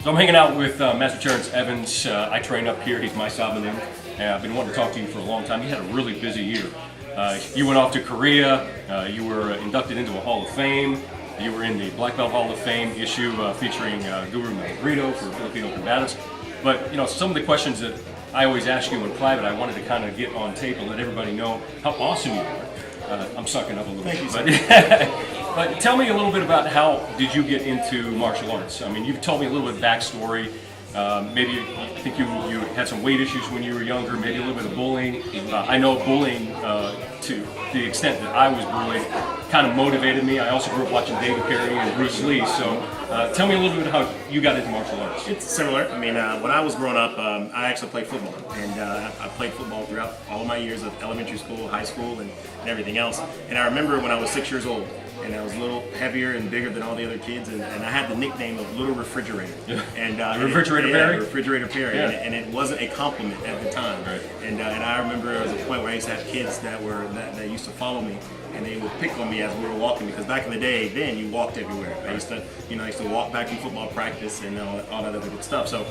So I'm hanging out with Master Terrance Evins. I train up here. He's my Sabalim. And I've been wanting to talk to you for a long time. You had a really busy year. You went off to Korea. You were inducted into a Hall of Fame. You were in the Black Belt Hall of Fame issue featuring Guru Malgrito for Filipino combatants. But you know, some of the questions that I always ask you in private, I wanted to kind of get on tape and let everybody know how awesome you are. I'm sucking up a little bit. Thank you, But tell me a little bit about how did you get into martial arts? I mean, you've told me a little bit of backstory. Maybe I think you had some weight issues when you were younger, maybe a little bit of bullying. I know bullying to the extent that I was bullied kind of motivated me. I also grew up watching David Perry and Bruce Lee. So tell me a little bit how you got into martial arts. It's similar. I mean, when I was growing up, I actually played football. And I played football throughout all of my years of elementary school, high school, and everything else. And I remember when I was 6 years old, and I was a little heavier and bigger than all the other kids, and I had the nickname of Little Refrigerator. Yeah. And Refrigerator Perry? Refrigerator Perry. Yeah. And it wasn't a compliment at the time. Right. And I remember there was a point where I used to have kids that used to follow me, and they would pick on me as we were walking, because back in the day, then you walked everywhere. I used to walk back from football practice and all that other good stuff. So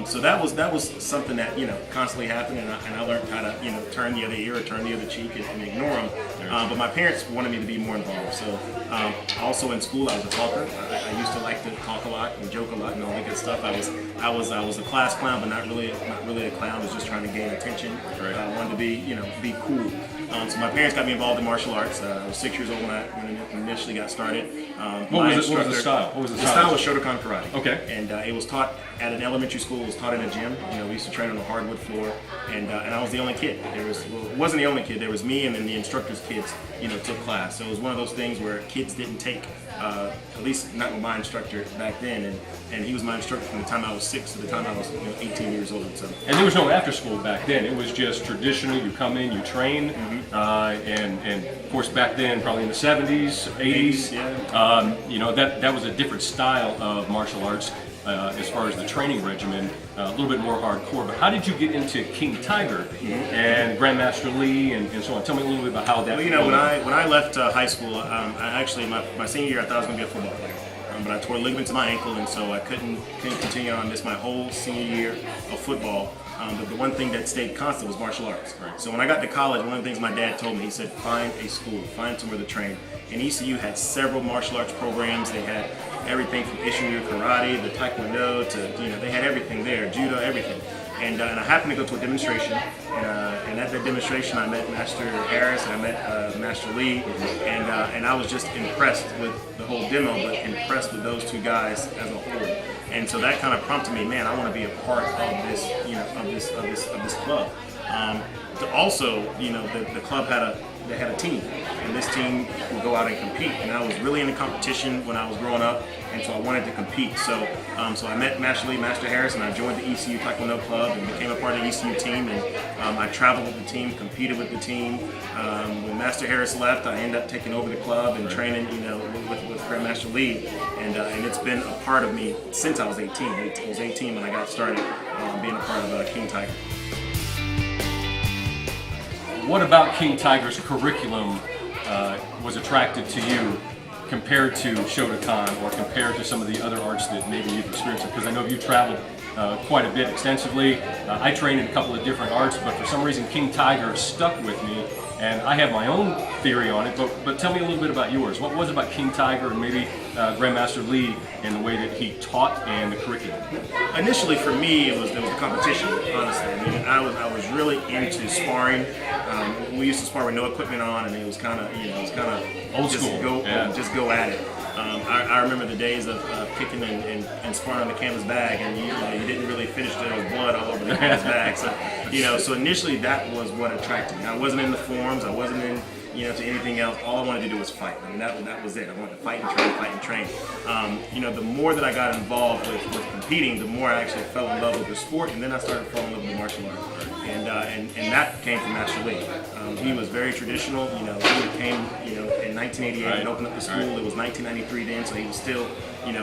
so that was something that constantly happened, and I learned how to turn the other ear or turn the other cheek and ignore them. But my parents wanted me to be more involved. So also in school, I was a talker. I used to like to talk a lot and joke a lot and all that good stuff. I was a class clown, but not really a clown. I was just trying to gain attention. Right. I wanted to be cool. So my parents got me involved in martial arts. I was 6 years old when I initially got started. What was the style? The style was Shotokan karate. Okay. And it was taught at an elementary school. It was taught in a gym. We used to train on a hardwood floor, and I was the only kid. It wasn't the only kid. There was me, and then the instructor's kids, took class. So it was one of those things where kids didn't take, at least not with my instructor back then, and he was my instructor from the time I was 6 to the time I was 18 years old. So. And there was no after school back then. It was just traditional. You come in, you train, and of course back then, probably in the 70s, 80s, that was a different style of martial arts as far as the training regimen, a little bit more hardcore. But how did you get into King Tiger and Grandmaster Lee and so on? Tell me a little bit about how that. Well, when I left high school, I actually my senior year I thought I was going to be a football player. But I tore ligaments in my ankle, and so I couldn't continue on. I missed my whole senior year of football. But the one thing that stayed constant was martial arts. Right. So when I got to college, one of the things my dad told me, he said, find a school, find somewhere to train. And ECU had several martial arts programs. They had everything from Ishinryu karate, the taekwondo, to they had everything there, judo, everything. And I happened to go to a demonstration, and at that demonstration I met Master Harris and I met Master Lee, and I was just impressed with the whole demo, but impressed with those two guys as a whole. And so that kind of prompted me, man, I want to be a part of this, of this club. Also, the club had a team, and this team would go out and compete. And I was really into competition when I was growing up, and so I wanted to compete. So I met Master Lee, Master Harris, and I joined the ECU Taekwondo Club and became a part of the ECU team. And I traveled with the team, competed with the team. When Master Harris left, I ended up taking over the club and training, with Grandmaster Lee. And it's been a part of me since I was 18. I was 18 when I got started being a part of King Tiger. What about King Tiger's curriculum was attractive to you compared to Shotokan or compared to some of the other arts that maybe you've experienced? Because I know you've traveled quite a bit extensively. I trained in a couple of different arts, but for some reason King Tiger stuck with me, and I have my own theory on it, but tell me a little bit about yours. What was it about King Tiger and maybe Grandmaster Lee and the way that he taught and the curriculum? Initially for me, it was the competition, honestly. I mean, I was really into sparring. We used to spar with no equipment on, and it was kind of old just school. Just go at it. I remember the days of kicking and sparring on the canvas bag, and you didn't really finish. There was blood all over the canvas bag. So initially that was what attracted me. I wasn't in the forms. I wasn't in to anything else. All I wanted to do was fight. I mean, that was it. I wanted to fight and train. The more that I got involved with competing, the more I actually fell in love with the sport, and then I started falling in love with the martial art. And that came from Master Lee. He was very traditional. He came in 1988 and opened up the school. It was 1993 then, so he was still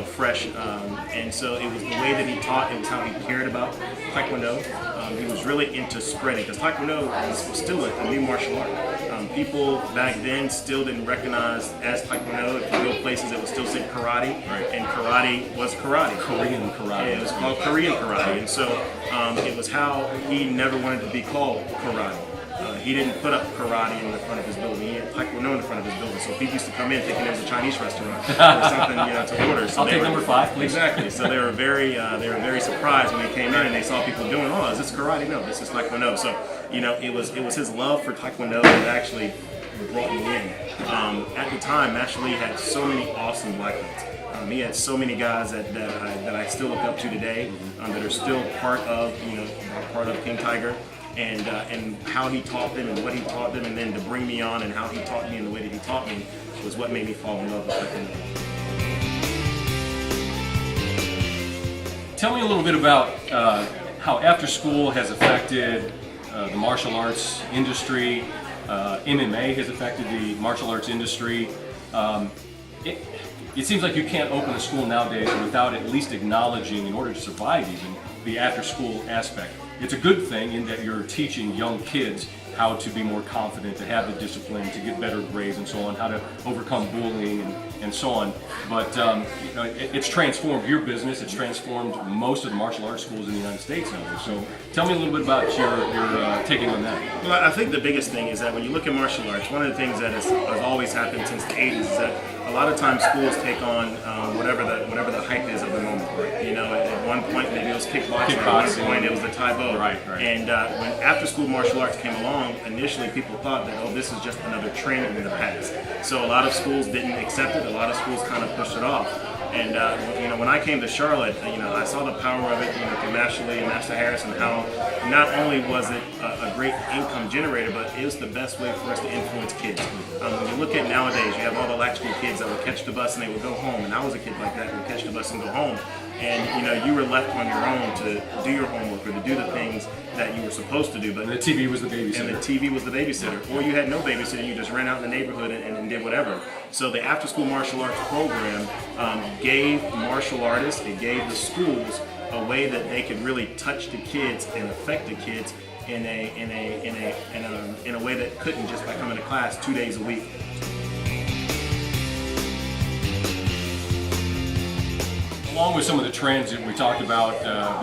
fresh. And so it was the way that he taught. It was how he cared about Taekwondo. He was really into spreading, because Taekwondo was still a new martial art. People back then still didn't recognize as Taekwondo. If you go places, it would still say karate, and karate was karate. Korean karate. Yeah, it was called Korean karate, and so it was how he never wanted to be called karate. He didn't put up karate in the front of his building. He had Taekwondo in the front of his building. So people used to come in thinking it was a Chinese restaurant or something, to order. So I'll take number 5, please. Exactly. So they were very surprised when they came in and they saw people doing, oh, is this karate? No, this is Taekwondo. So it was his love for Taekwondo that actually brought me in. At the time, Master Lee had so many awesome black belts. He had so many guys that I still look up to today, that are still part of King Tiger. And how he taught them and what he taught them, and then to bring me on and how he taught me and the way that he taught me was what made me fall in love with Taekwondo. Tell me a little bit about how after school has affected the martial arts industry. MMA has affected the martial arts industry. It seems like you can't open a school nowadays without at least acknowledging, in order to survive even, the after-school aspect. It's a good thing in that you're teaching young kids how to be more confident, to have the discipline, to get better grades and so on, how to overcome bullying and so on. But it's transformed your business, it's transformed most of the martial arts schools in the United States now. So tell me a little bit about your taking on that. Well, I think the biggest thing is that when you look at martial arts, one of the things that has always happened since the 80s is that a lot of times schools take on whatever the hype is of the moment. At one point maybe it was kickboxing, at one point it was the Taibo. Right. And when after-school martial arts came along, initially people thought that, oh, this is just another trend in the past. So a lot of schools didn't accept it. A lot of schools kind of pushed it off. And when I came to Charlotte, I saw the power of it, through Master Lee and Master Harris, and how not only was it a great income generator, but it was the best way for us to influence kids. When you look at nowadays, you have all the latchkey kids that would catch the bus and they would go home, and I was a kid like that who would catch the bus and go home. And you were left on your own to do your homework or to do the things that you were supposed to do. But the TV was the babysitter. And the TV was the babysitter. Or you had no babysitter, you just ran out in the neighborhood and did whatever. So the after-school martial arts program gave martial artists, it gave the schools a way that they could really touch the kids and affect the kids in a way that couldn't just by coming to class 2 days a week. Along with some of the trends that we talked about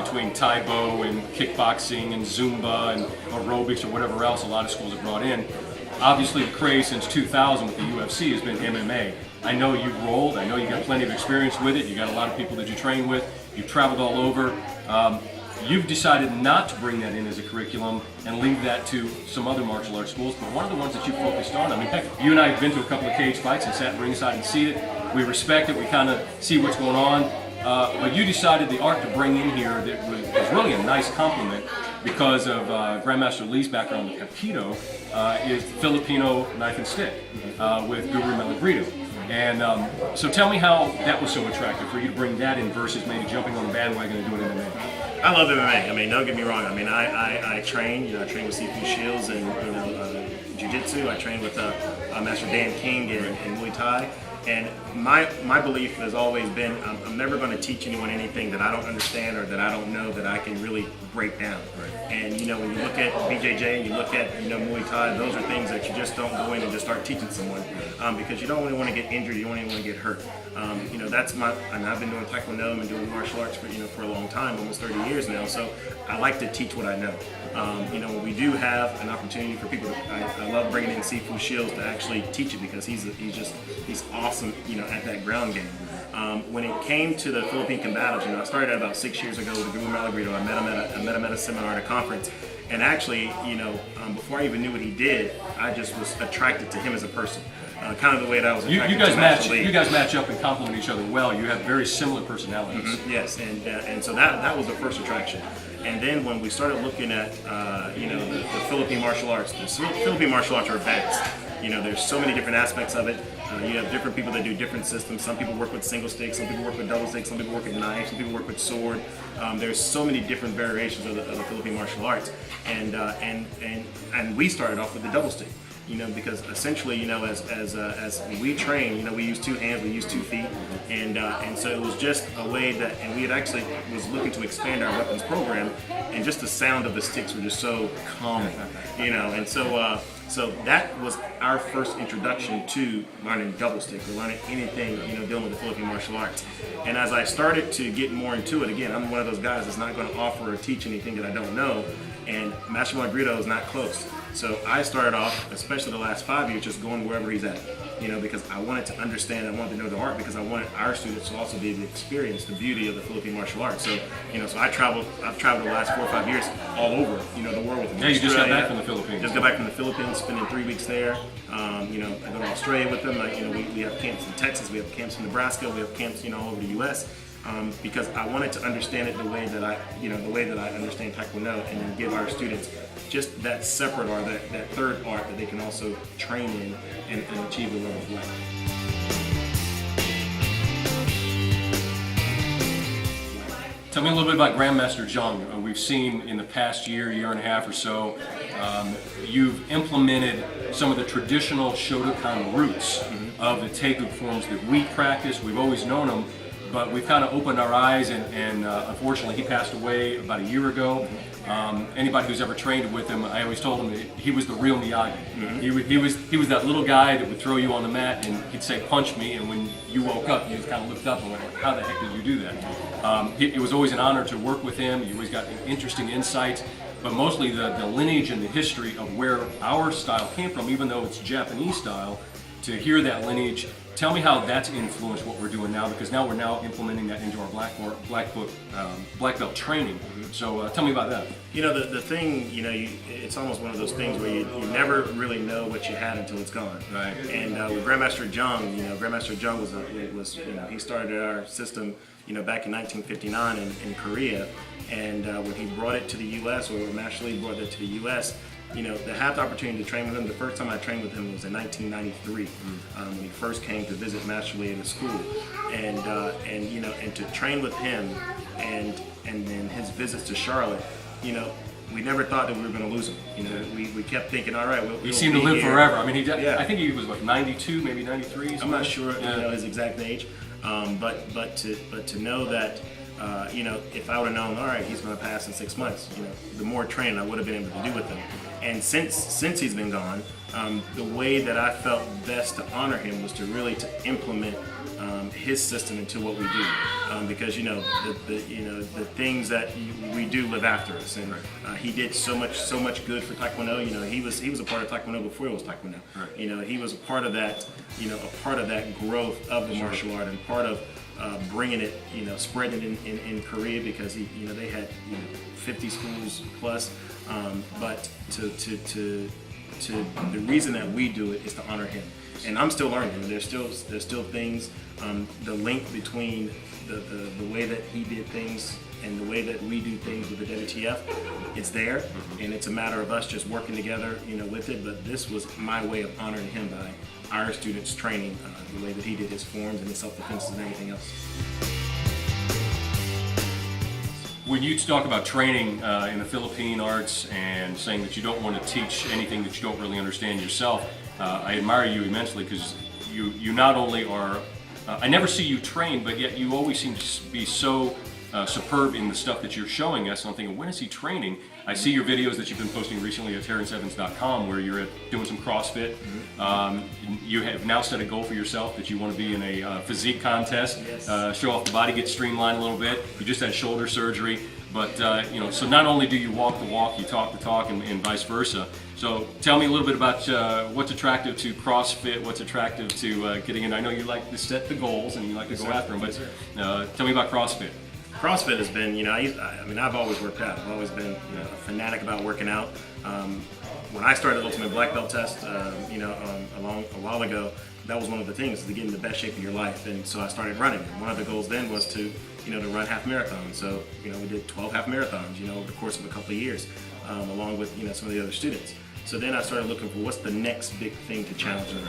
between Taibo and kickboxing and Zumba and aerobics or whatever else a lot of schools have brought in, obviously the craze since 2000 with the UFC has been MMA. I know you've rolled, I know you've got plenty of experience with it, you got a lot of people that you train with, you've traveled all over. You've decided not to bring that in as a curriculum and leave that to some other martial arts schools, but one of the ones that you focused on, I mean, heck, you and I have been to a couple of cage fights and sat ringside and seen it. We respect it, we kind of see what's going on. But you decided the art to bring in here that was really a nice compliment because of Grandmaster Lee's background with Aikido is Filipino knife and stick with Guru Malagrito. And so tell me how that was so attractive for you to bring that in versus maybe jumping on the bandwagon and doing MMA. I love MMA. I mean, don't get me wrong. I mean, I train. I train with Sifu Shields and Jiu-Jitsu. I train with Master Dan King in Muay Thai. And my belief has always been I'm never going to teach anyone anything that I don't understand or that I don't know that I can really break down. Right. And when you look at BJJ and you look at Muay Thai, those are things that you just don't go in and just start teaching someone because you don't really want to get injured, you don't even want to get hurt. That's I've been doing Taekwondo, I've been doing martial arts for a long time, almost 30 years now. So I like to teach what I know. We do have an opportunity for people. I love bringing in Sifu Shields to actually teach it because he's awesome, at that ground game. When it came to the Philippine combatives, I started about 6 years ago with Guru Malagrito. I met him at a seminar at a conference, and actually, before I even knew what he did, I just was attracted to him as a person. Kind of the way that I was attracted to Master Lee. You guys match up and complement each other well. You have very similar personalities. Mm-hmm. Yes, and so that was the first attraction. And then when we started looking at the Philippine martial arts, the Philippine martial arts are advanced. There's so many different aspects of it. You have different people that do different systems. Some people work with single stick, some people work with double stick, some people work with knife, some people work with sword. There's so many different variations of the Philippine martial arts, and we started off with the double stick. because essentially, as we train, we use 2 hands, we use 2 feet, and so it was just a way that, and we had actually was looking to expand our weapons program, and just the sound of the sticks were just so calming, and so that was our first introduction to learning double stick or learning anything, dealing with the Philippine martial arts. And as I started to get more into it, again, I'm one of those guys that's not going to offer or teach anything that I don't know, and Master Martial Greedo is not close. So I started off, especially the last 5 years, just going wherever he's at, because I wanted to understand, I wanted to know the art, because I wanted our students to also be able to experience the beauty of the Philippine martial arts. So, so I've traveled the last 4 or 5 years all over, the world with them. Yeah, you just got back from the Philippines. Just got back from the Philippines, spending 3 weeks there. I go to Australia with them. We have camps in Texas, we have camps in Nebraska, we have camps, all over the U.S. Because I wanted to understand it the way that I understand Taekwondo, and then give our students just that separate art, that third art that they can also train in and achieve a level of life. Tell me a little bit about Grandmaster Jung. We've seen in the past year and a half or so, you've implemented some of the traditional Shotokan roots of the Taegu forms that we practice. We've always known them, but we've kind of opened our eyes, and unfortunately he passed away about a year ago. Anybody who's ever trained with him, I always told him that he was the real Miyagi. He was that little guy that would throw you on the mat and he'd say, "Punch me," and when you woke up, you just kind of looked up and went, "How the heck did you do that?" It was always an honor to work with him. He always got interesting insights, but mostly the lineage and the history of where our style came from, even though it's Japanese style, to hear that lineage. Tell me how that's influenced what we're doing now, because now we're implementing that into our black belt training. So tell me about that. The thing, it's almost one of those things where you never really know what you had until it's gone. Right. And with Grandmaster Jung, Grandmaster Jung was he started our system, back in 1959 in Korea, and when he brought it to the U.S., or Master Lee brought it to the U.S., to have the opportunity to train with him. The first time I trained with him was in 1993, when he first came to visit Master Lee in the school, and to train with him, and then his visits to Charlotte, we never thought that we were going to lose him. We kept thinking, all right, he seemed to live forever. I mean, I think he was 92, maybe 93. I'm not sure, his exact age, but to know that. If I would have known, all right, he's going to pass in 6 months, the more training I would have been able to do with him. And since he's been gone, the way that I felt best to honor him was to really implement his system into what we do, because the things that we do live after us, and he did so much good for Taekwondo. He was a part of Taekwondo before it was Taekwondo. Right. He was a part of that, growth of the martial art, and part of bringing it, spreading it in Korea, because they had 50 schools plus, but the reason that we do it is to honor him. And I'm still learning. There's still things. The link between the way that he did things and the way that we do things with the WTF, it's there, and it's a matter of us just working together, with it. But this was my way of honoring him by our students training the way that he did his forms and his self-defenses and everything else. When you talk about training in the Philippine arts and saying that you don't want to teach anything that you don't really understand yourself, I admire you immensely, because you not only are, I never see you train, but yet you always seem to be so superb in the stuff that you're showing us. And I'm thinking, when is he training? I see your videos that you've been posting recently at terranceevins.com, where you're doing some CrossFit. You have now set a goal for yourself that you want to be in a physique contest, yes. Show off the body, get streamlined a little bit. You just had shoulder surgery, but so not only do you walk the walk, you talk the talk, and vice versa. So tell me a little bit about what's attractive to CrossFit, what's attractive to getting in. I know you like to set the goals and you like to go after them, but tell me about CrossFit. CrossFit has been, I've always worked out. I've always been a fanatic about working out. When I started Ultimate Black Belt Test, a while ago, that was one of the things, to get in the best shape of your life. And so I started running. And one of the goals then was to run half marathons. So, we did 12 half marathons, over the course of a couple of years, along with, some of the other students. So then I started looking for what's the next big thing to challenge me.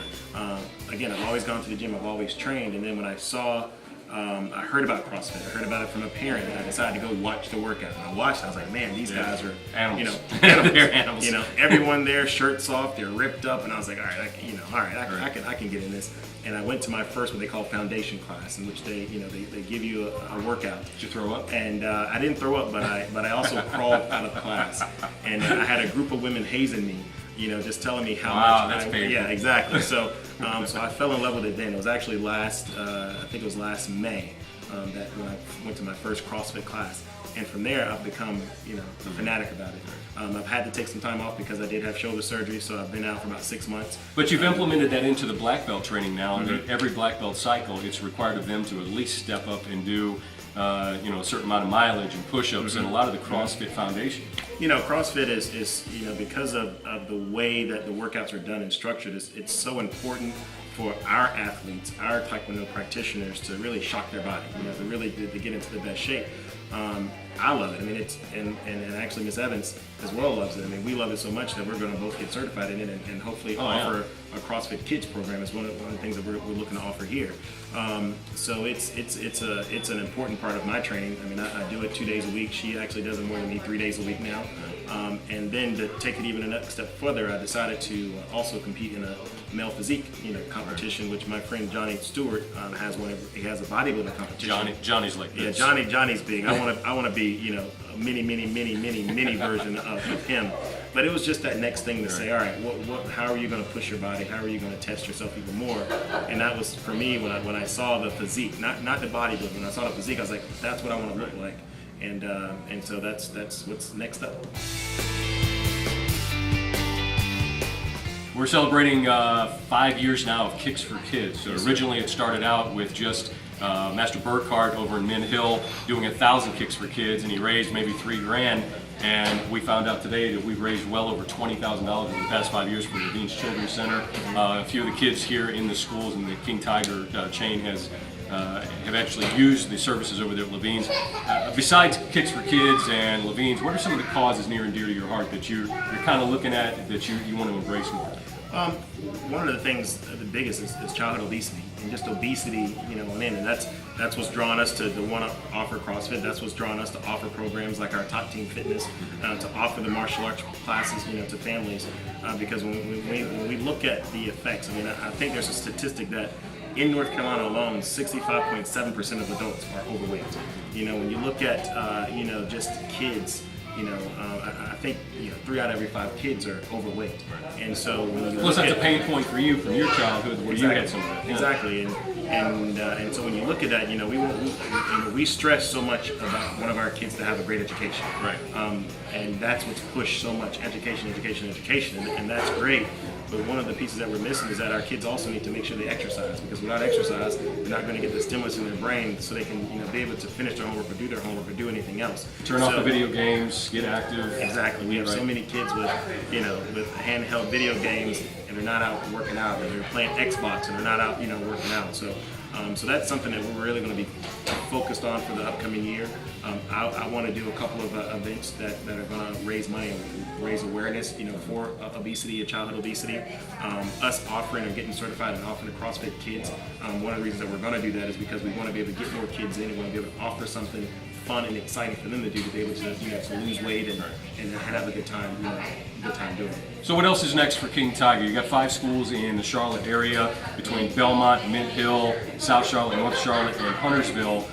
Again, I've always gone to the gym, I've always trained, and then when I saw I heard about CrossFit. I heard about it from a parent, and I decided to go watch the workout. And I watched. I was like, man, these guys are animals. They're animals. Everyone there, shirts off, they're ripped up, and I was like, all right, I can get in this. And I went to my first what they call foundation class, in which they give you a workout. Did you throw up? And I didn't throw up, but I also crawled out of class, and I had a group of women hazing me. Just telling me how much. That's painful. Yeah, exactly. So I fell in love with it then. It was actually last May that when I went to my first CrossFit class. And from there, I've become, a fanatic about it. I've had to take some time off because I did have shoulder surgery, so I've been out for about 6 months. But you've implemented that into the black belt training now, and at every black belt cycle, it's required of them to at least step up and do, a certain amount of mileage and push-ups and a lot of the CrossFit foundation. CrossFit is because of the way that the workouts are done and structured, it's so important for our athletes, our Taekwondo practitioners to really shock their body, to get into the best shape. I love it. I mean, it's and actually Miss Evins as well loves it. I mean, we love it so much that we're going to both get certified in it and hopefully offer a CrossFit Kids program is one of the things that we're looking to offer here. So it's an important part of my training. I mean, I do it 2 days a week. She actually does it more than me 3 days a week now. And then to take it even a next step further, I decided to also compete in a male physique, competition, which my friend Johnny Stewart has one. He has a bodybuilding competition. Johnny's like this. Yeah, Johnny's big. I want to be, a mini version of him. But it was just that next thing to say, all right, how are you going to push your body? How are you going to test yourself even more? And that was for me when I saw the physique, not the bodybuilding. When I saw the physique, I was like, that's what I want to look like. And so that's what's next up. We're celebrating 5 years now of Kicks for Kids. So originally it started out with just Master Burkhardt over in Mint Hill doing 1,000 Kicks for Kids, and he raised maybe $3,000. And we found out today that we've raised well over $20,000 in the past 5 years for the Evins Children's Center. A few of the kids here in the schools and the King Tiger chain have actually used the services over there at Evins. Besides Kicks for Kids and Evins, what are some of the causes near and dear to your heart that you're kind of looking at that you want to embrace more? One of the things, the biggest is childhood obesity, and just obesity, and that's what's drawn us to want to offer CrossFit. That's what's drawn us to offer programs like our Top Team Fitness, to offer the martial arts classes, to families, because when we look at the effects, I think there's a statistic that in North Carolina alone, 65.7% of adults are overweight. When you look at, just kids, I think 3 out of every 5 kids are overweight, and so when you plus that's a pain point for you from your childhood where you had some of that. Exactly, and so when you look at that, we stress so much about one of our kids to have a great education, right? And that's what's pushed so much education, and that's great. But one of the pieces that we're missing is that our kids also need to make sure they exercise, because without exercise, they're not going to get the stimulus in their brain so they can be able to finish their homework or do their homework or do anything else. Turn off the video games, get active. Exactly. We have so many kids with handheld video games and they're not out working out, or they're playing Xbox and they're not out working out. So that's something that we're really going to be focused on for the upcoming year. I want to do a couple of events that are going to raise money and raise awareness, for obesity and childhood obesity. Us offering or getting certified and offering to CrossFit Kids. One of the reasons that we're going to do that is because we want to be able to get more kids in and want to be able to offer something fun and exciting for them to do, to be able to lose weight and have a good time doing it. So what else is next for King Tiger? You got 5 schools in the Charlotte area between Belmont, Mint Hill, South Charlotte, North Charlotte, and Huntersville.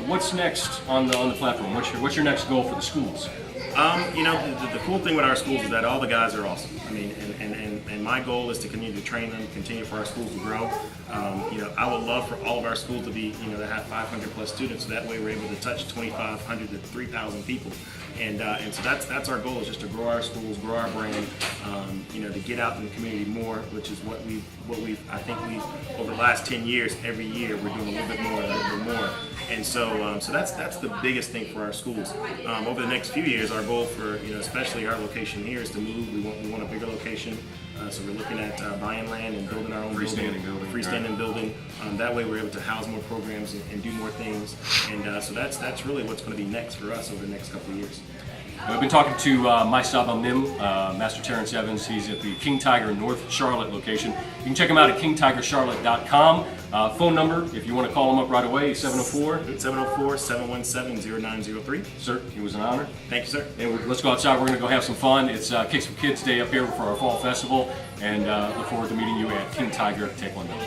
What's next on the platform? What's your next goal for the schools? The cool thing with our schools is that all the guys are awesome. And my goal is to continue to train them, continue for our schools to grow. I would love for all of our schools to be, to have 500 plus students. So that way we're able to touch 2,500 to 3,000 people. And so that's our goal, is just to grow our schools, grow our brand, to get out in the community more, which is what we've I think over the last 10 years, every year we're doing a little bit more. And so that's the biggest thing for our schools. Over the next few years, our goal for especially our location here is to move. We want a bigger location. So we're looking at buying land and building our own freestanding building. That way we're able to house more programs and do more things. And so that's really what's going to be next for us over the next couple of years. I've been talking to my Sabam Nim, Master Terrance Evins. He's at the King Tiger North Charlotte location. You can check him out at kingtigercharlotte.com. Phone number, if you want to call him up right away, is 704-717-0903. Sir, it was an honor. Thank you, sir. And let's go outside. We're going to go have some fun. It's Kicks for Kids Day up here for our fall festival, and look forward to meeting you at King Tiger Taekwondo.